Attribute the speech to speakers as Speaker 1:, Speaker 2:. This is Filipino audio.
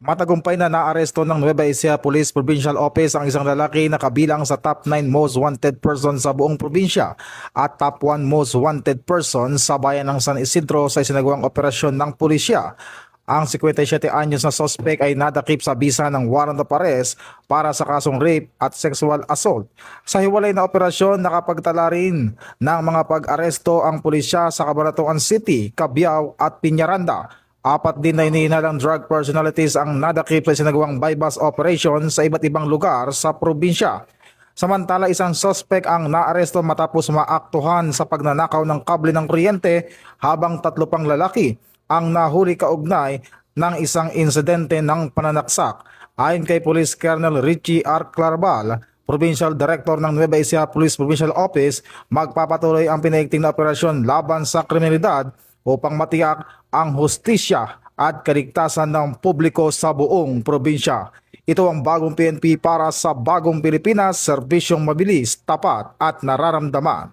Speaker 1: Matagumpay na naaresto ng Nueva Ecija Police Provincial Office ang isang lalaki na kabilang sa top 9 most wanted person sa buong probinsya at top 1 most wanted person sa bayan ng San Isidro sa isinagawang operasyon ng pulisya. Ang 57 anyos na sospek ay nadakip sa bisa ng warrant of arrest para sa kasong rape at sexual assault. Sa hiwalay na operasyon, nakapagtala rin ng mga pag-aresto ang pulisya sa Cabanatuan City, Cabiao at Piñaranda. Apat din na inihinalang drug personalities ang nadakip sa sinagawang bypass operation sa iba't ibang lugar sa probinsya. Samantala, isang suspect ang naaresto matapos maaktuhan sa pagnanakaw ng kable ng kuryente habang 3 pang lalaki ang nahuli kaugnay ng isang insidente ng pananaksak. Ayon kay Police Colonel Richie R. Clarbal, Provincial Director ng Nueva Ecija Police Provincial Office, magpapatuloy ang pinaigting na operasyon laban sa kriminalidad upang matiyak ang hustisya at kaligtasan ng publiko sa buong probinsya. Ito ang bagong PNP para sa bagong Pilipinas, serbisyong mabilis, tapat at nararamdaman.